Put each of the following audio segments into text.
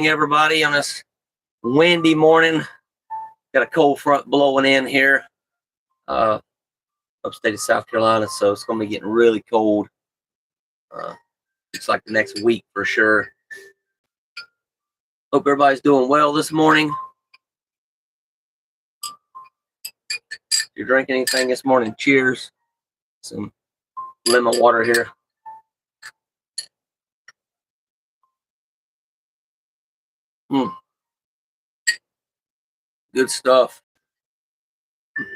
Everybody on this windy morning. Got a cold front blowing in here upstate of South Carolina, so it's going to be getting really cold. Looks like the next week for sure. Hope everybody's doing well this morning. If you're drinking anything this morning, cheers. Some lemon water here. Good stuff.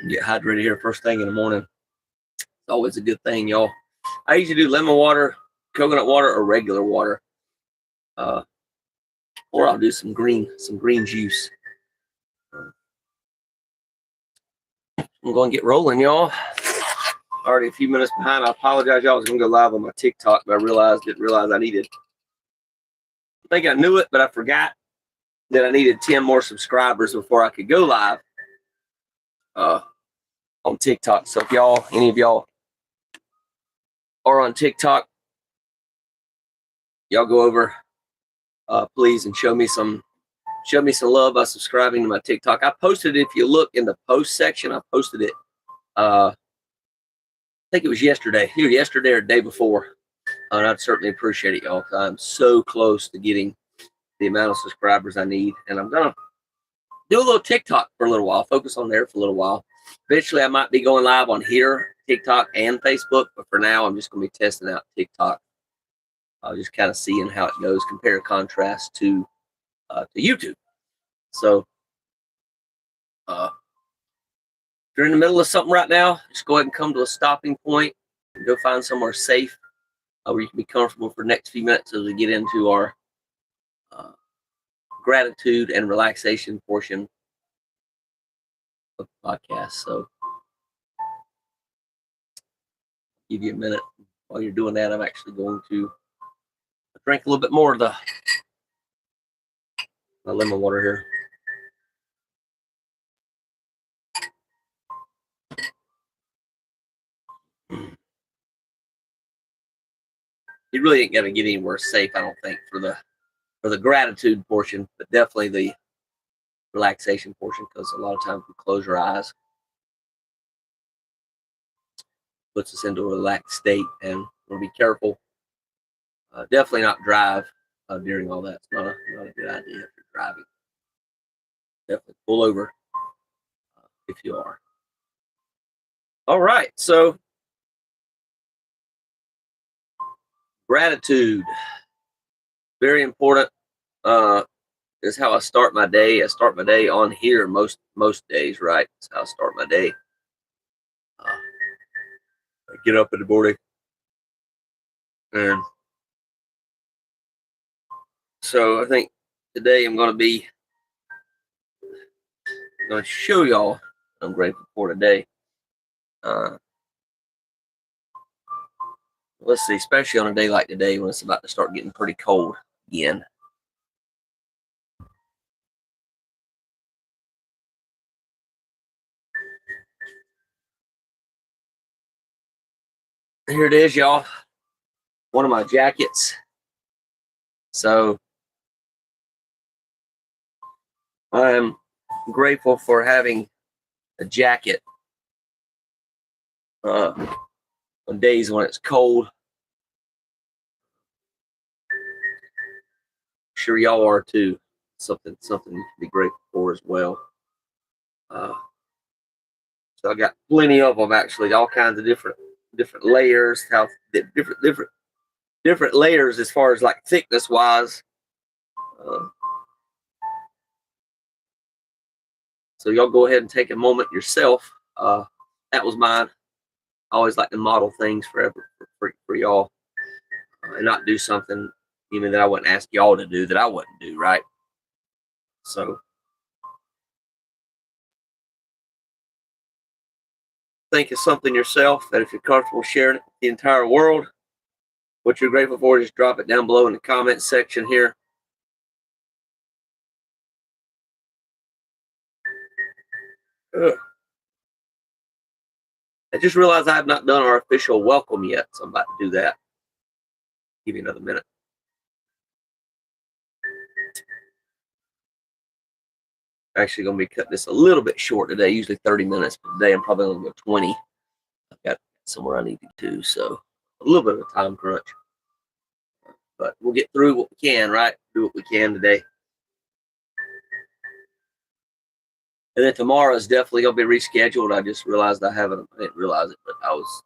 Get hydrated here first thing in the morning. It's always a good thing, y'all. I usually do lemon water, coconut water, or regular water. Or I'll do some green juice. I'm going to get rolling, y'all. Already a few minutes behind. I apologize, y'all. I was going to go live on my TikTok, but I didn't realize I needed. I think I knew it, but I forgot that I needed 10 more subscribers before I could go live on TikTok. So if any of y'all are on TikTok, y'all go over, please, and show me some love by subscribing to my TikTok. I posted it. If you look in the post section, I posted it. I think it was yesterday, either yesterday or the day before. And I'd certainly appreciate it, y'all, because I'm so close to getting the amount of subscribers I need. And I'm going to do a little TikTok for a little while, focus on there for a little while. Eventually, I might be going live on here, TikTok, and Facebook. But for now, I'm just going to be testing out TikTok. Just kind of seeing how it goes, compare and contrast to YouTube. So, if you're in the middle of something right now, just go ahead and come to a stopping point and go find somewhere safe where you can be comfortable for the next few minutes as we get into our gratitude and relaxation portion of the podcast. So, give you a minute. While you're doing that, I'm actually going to drink a little bit more of the lemon water here. You really ain't gonna get anywhere safe, I don't think, for the gratitude portion, but definitely the relaxation portion, because a lot of times we close our eyes, puts us into a relaxed state, and we'll be careful. Definitely not drive during all that. It's not a good idea if you're driving. Definitely pull over if you are. All right, so gratitude, very important. Is how I start my day. I start my day on here most days, right? That's how I start my day. I get up in the morning, and so I think today I'm going to show y'all what I'm grateful for today. Let's see, especially on a day like today when it's about to start getting pretty cold again. Here it is, y'all. One of my jackets. So I'm grateful for having a jacket on days when it's cold. I'm sure y'all are too. Something you can be grateful for as well. So I got plenty of them, actually, all kinds of different layers, how different layers as far as like thickness wise. So y'all go ahead and take a moment yourself. That was mine. I always like to model things for y'all, and not do something even that I wouldn't ask y'all to do that I wouldn't do, right? So think of something yourself that if you're comfortable sharing it with the entire world, what you're grateful for, just drop it down below in the comment section here. I just realized I have not done our official welcome yet, so I'm about to do that. Give you another minute. Actually going to be cutting this a little bit short today, usually 30 minutes, but today I'm probably going to go 20. I've got somewhere I need to do, so a little bit of a time crunch. But we'll get through what we can, right? Do what we can today. And then tomorrow is definitely going to be rescheduled. I just realized I didn't realize it, but I was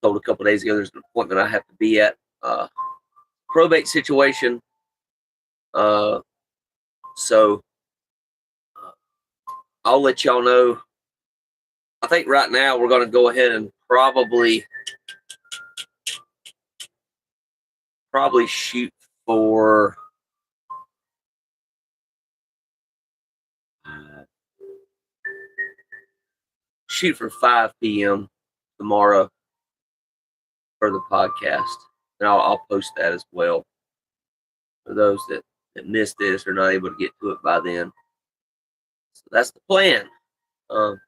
told a couple days ago there's an appointment I have to be at. Probate situation. So I'll let y'all know. I think right now we're going to go ahead and probably shoot for shoot for 5 p.m. tomorrow for the podcast, and I'll post that as well for those that missed this or not able to get to it by then. So that's the plan. And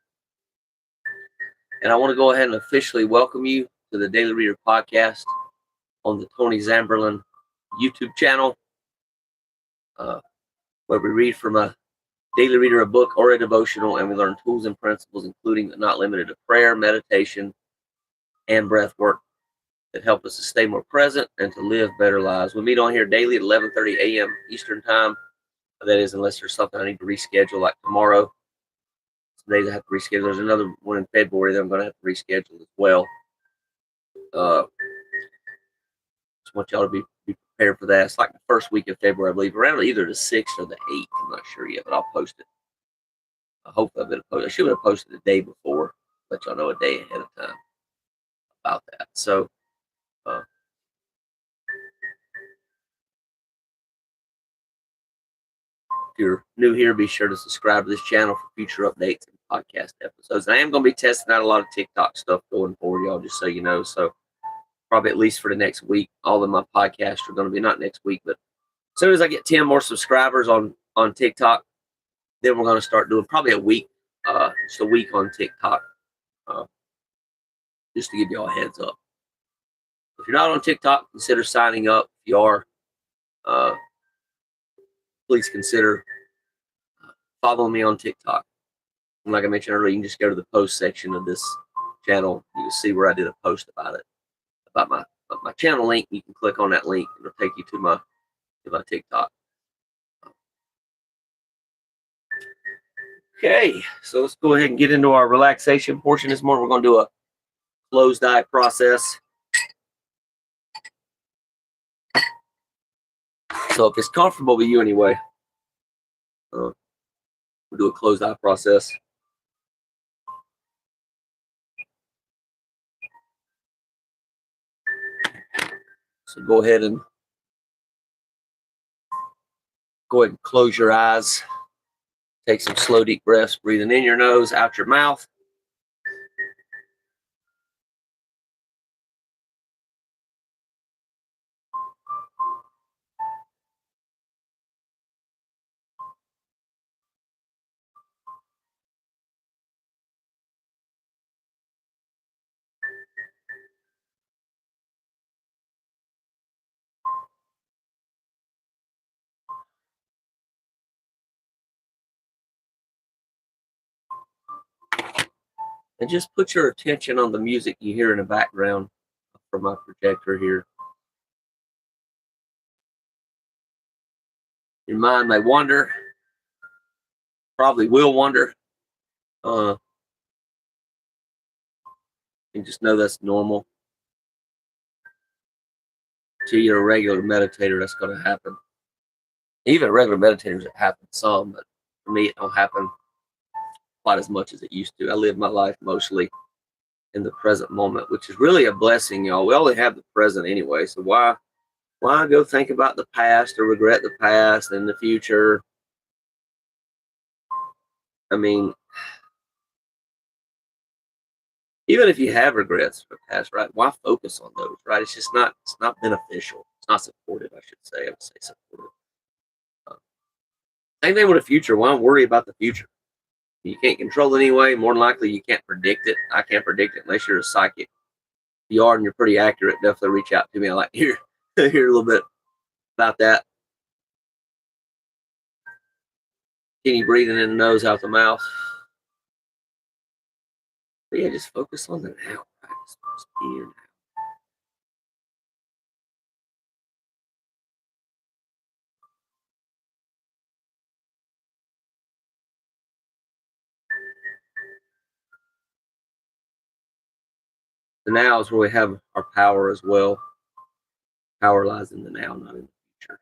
I want to go ahead and officially welcome you to the Daily Reader podcast on the Tony Zamberlin YouTube channel, where we read from a Daily Reader, a book, or a devotional, and we learn tools and principles, including but not limited to prayer, meditation, and breath work that help us to stay more present and to live better lives. We meet on here daily at 11:30 a.m. Eastern Time. That is, unless there's something I need to reschedule, like tomorrow. Some days I have to reschedule. There's another one in February that I'm going to have to reschedule as well. Just want y'all to be prepared for that. It's like the first week of February, I believe, around either the 6th or the 8th. I'm not sure yet, but I'll post it. I hope I should have posted the day before, let y'all know a day ahead of time about that. So, if you're new here, be sure to subscribe to this channel for future updates and podcast episodes. And I am going to be testing out a lot of TikTok stuff going forward, y'all, just so you know. So, probably at least for the next week, all of my podcasts are going to be, not next week, but as soon as I get 10 more subscribers on TikTok, then we're going to start doing probably a week, just a week on TikTok, just to give y'all a heads up. If you're not on TikTok, consider signing up. If you are, please consider following me on TikTok. And like I mentioned earlier, you can just go to the post section of this channel. You can see where I did a post about it, about my channel link. You can click on that link, and it'll take you to my TikTok. Okay, so let's go ahead and get into our relaxation portion this morning. We're going to do a closed eye process. So if it's comfortable with you anyway, we'll do a closed eye process. So go ahead and close your eyes. Take some slow, deep breaths, breathing in your nose, out your mouth. And just put your attention on the music you hear in the background from my projector here. Your mind may wander, probably will wander. And just know that's normal. Until you're a regular meditator, that's going to happen. Even regular meditators, it happens some, but for me, it don't happen quite as much as it used to. I live my life mostly in the present moment, which is really a blessing, y'all. We only have the present anyway, so why go think about the past or regret the past and the future? I mean, even if you have regrets for the past, right? Why focus on those, right? It's not beneficial. It's not supportive, I should say. I would say supportive. Same thing with the future. Why worry about the future? You can't control it anyway. More than likely, you can't predict it. I can't predict it unless you're a psychic. If you are and you're pretty accurate, definitely reach out to me. I like to hear a little bit about that. Continue breathing in the nose, out the mouth. But yeah, just focus on the now. Right? Just be here now. The now is where we have our power as well. Power lies in the now, not in the future.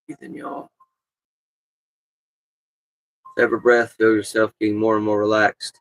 Breathing, y'all. With every breath, feel yourself getting more and more relaxed.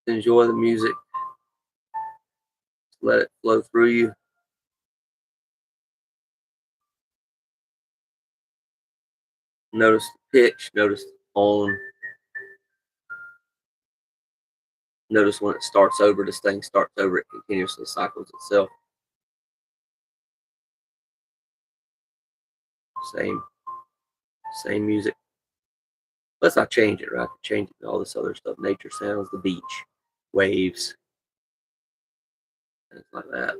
Enjoy the music. Let it flow through you. Notice the pitch, notice the tone. Notice when it starts over, this thing starts over, it continuously cycles itself. Same music. Let's not change it, right? Change it to all this other stuff. Nature sounds, the beach, waves, things like that.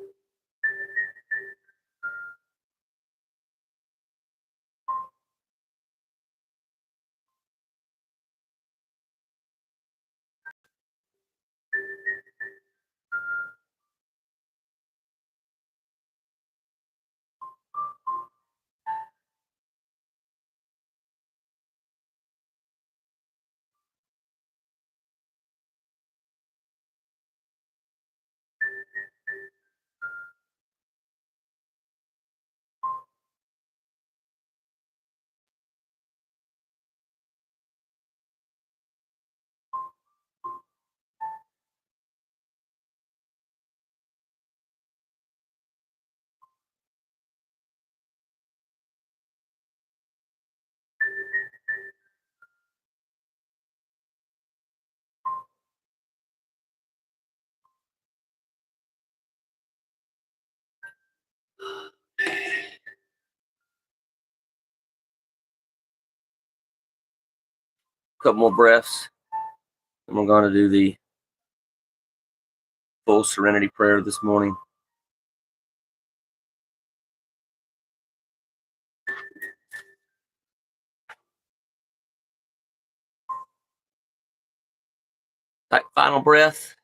Couple more breaths, and we're going to do the full serenity prayer this morning. Final breath.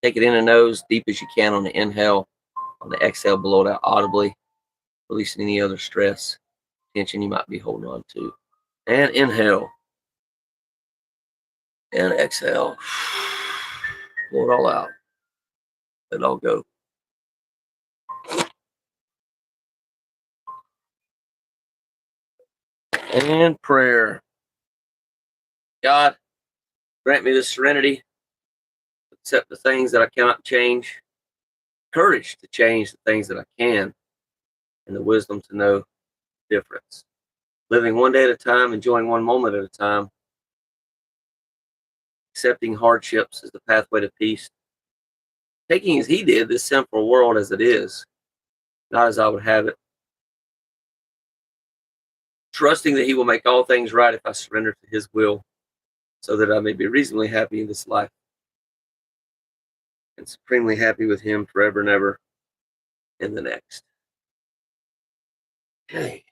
Take it in the nose, deep as you can on the inhale. On the exhale, blow it out audibly, releasing any other stress, tension you might be holding on to. And inhale. And exhale. Blow it all out. Let it all go. And prayer. God, grant me the serenity to accept the things that I cannot change, courage to change the things that I can, and the wisdom to know the difference. Living one day at a time, enjoying one moment at a time, accepting hardships as the pathway to peace, taking as he did this sinful world as it is, not as I would have it, trusting that he will make all things right if I surrender to his will, so that I may be reasonably happy in this life and supremely happy with him forever and ever in the next. Okay.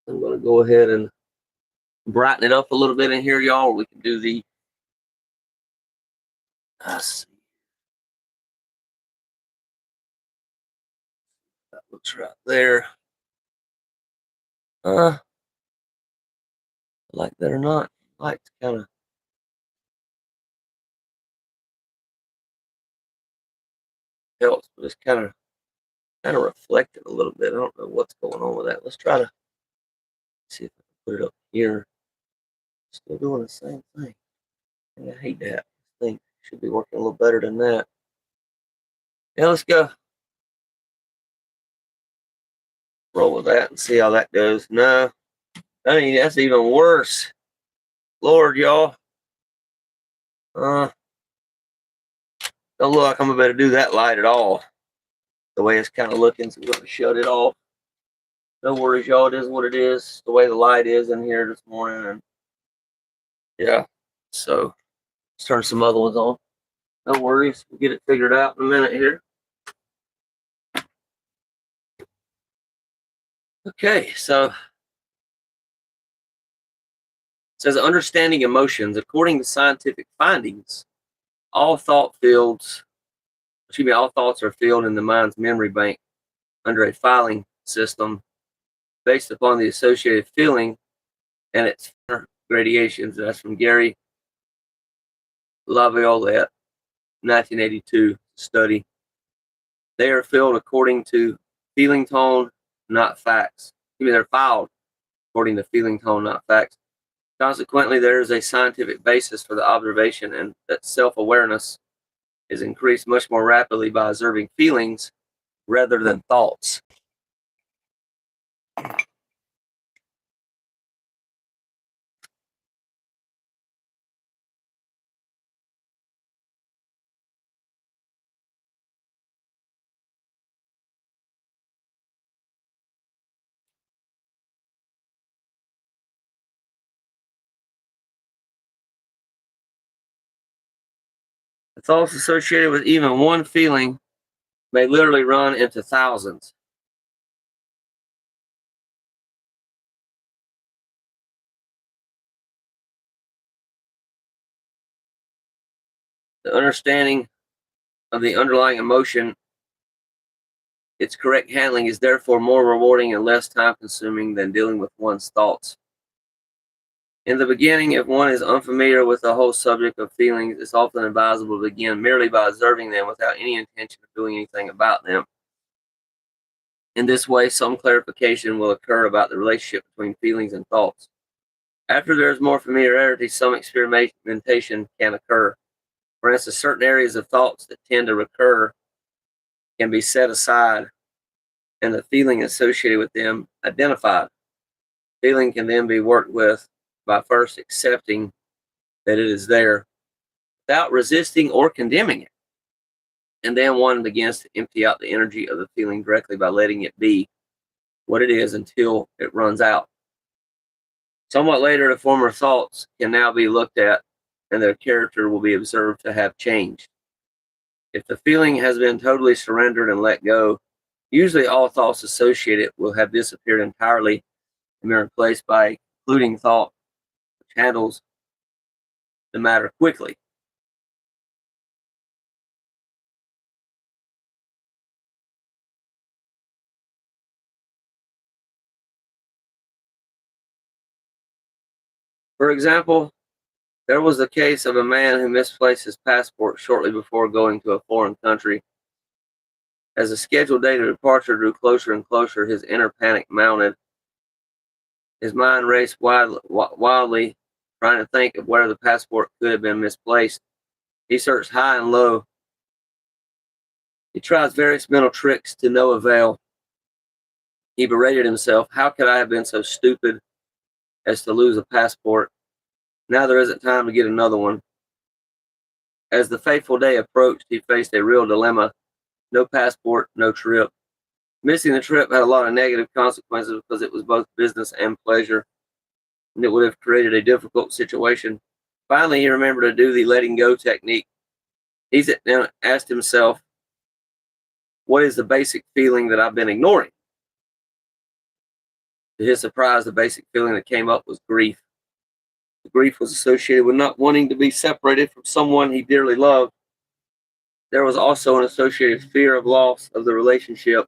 I'm going to go ahead and brighten it up a little bit in here, y'all. We can do the, let's see, that looks right there. Like that or not, light's kind of helps, but it's kind of reflected a little bit. I don't know what's going on with that. Let's try to see if I can put it up here. Still doing the same thing. I hate that. I think should be working a little better than that. Yeah, let's go. Roll with that and see how that goes. No, I mean that's even worse. Lord, y'all. Don't look like I'm about to do that light at all. The way it's kind of looking, so I'm going to shut it off. No worries, y'all. It is what it is. The way the light is in here this morning, and yeah. So let's turn some other ones on. No worries. We'll get it figured out in a minute here. Okay, so it says understanding emotions. According to scientific findings, all thoughts are filled in the mind's memory bank under a filing system based upon the associated feeling and its gradations. That's from Gary Laviolette, 1982 study. They are filled according to feeling tone, not facts. They're filed according to feeling tone, not facts. Consequently, there is a scientific basis for the observation, and that self-awareness is increased much more rapidly by observing feelings rather than thoughts. The thoughts associated with even one feeling may literally run into thousands. The understanding of the underlying emotion, its correct handling, is therefore more rewarding and less time consuming than dealing with one's thoughts. In the beginning, if one is unfamiliar with the whole subject of feelings, it's often advisable to begin merely by observing them without any intention of doing anything about them. In this way, some clarification will occur about the relationship between feelings and thoughts. After there is more familiarity, some experimentation can occur. For instance, certain areas of thoughts that tend to recur can be set aside and the feeling associated with them identified. Feeling can then be worked with by first accepting that it is there without resisting or condemning it. And then one begins to empty out the energy of the feeling directly by letting it be what it is until it runs out. Somewhat later, the former thoughts can now be looked at and their character will be observed to have changed. If the feeling has been totally surrendered and let go, usually all thoughts associated will have disappeared entirely and been replaced by a concluding thought which handles the matter quickly. For example, there was the case of a man who misplaced his passport shortly before going to a foreign country. As the scheduled date of departure drew closer and closer, his inner panic mounted. His mind raced wildly, trying to think of where the passport could have been misplaced. He searched high and low. He tries various mental tricks to no avail. He berated himself. How could I have been so stupid as to lose a passport? Now there isn't time to get another one. As the fateful day approached, he faced a real dilemma. No passport, no trip. Missing the trip had a lot of negative consequences because it was both business and pleasure, and it would have created a difficult situation. Finally, he remembered to do the letting go technique. He asked himself, what is the basic feeling that I've been ignoring? To his surprise, the basic feeling that came up was grief. grief was associated with not wanting to be separated from someone he dearly loved, there was also an associated fear of loss of the relationship,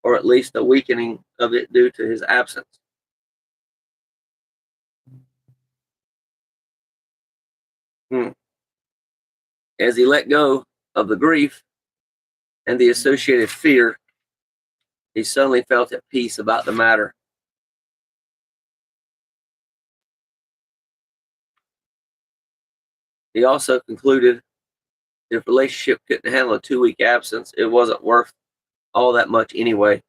or at least a weakening of it due to his absence. As he let go of the grief and the associated fear, he suddenly felt at peace about the matter. He also concluded if the relationship couldn't handle a 2-week absence, it wasn't worth all that much anyway.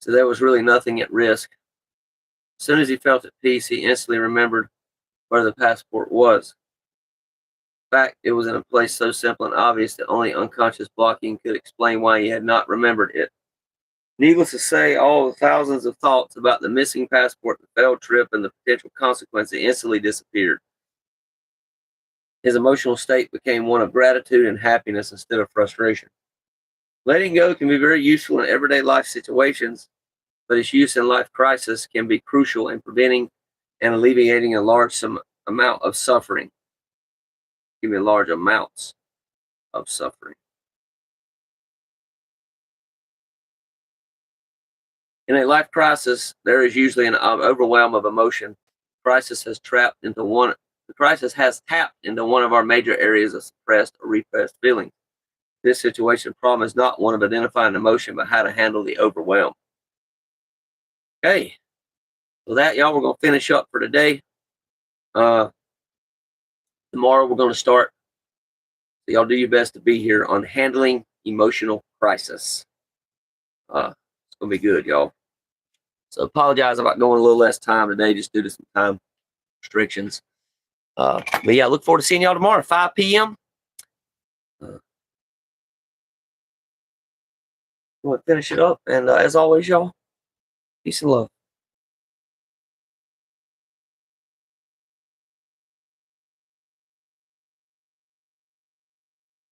So there was really nothing at risk. As soon as he felt at peace, he instantly remembered where the passport was. In fact, it was in a place so simple and obvious that only unconscious blocking could explain why he had not remembered it. Needless to say, all the thousands of thoughts about the missing passport, the failed trip, and the potential consequences instantly disappeared. His emotional state became one of gratitude and happiness instead of frustration. Letting go can be very useful in everyday life situations, but its use in life crisis can be crucial in preventing and alleviating a large amount of suffering. Give me large amounts of suffering. In a life crisis, there is usually an overwhelm of emotion. The crisis has tapped into one of our major areas of suppressed or repressed feelings. This situation problem is not one of identifying emotion, but how to handle the overwhelm. Okay, so that, y'all, we're going to finish up for today. Tomorrow we're going to start. So y'all do your best to be here on handling emotional crisis. It's going to be good, y'all. So apologize about going a little less time today, just due to some time restrictions. But yeah, I look forward to seeing y'all tomorrow at 5 p.m. We'll finish it up. And as always, y'all, peace and love.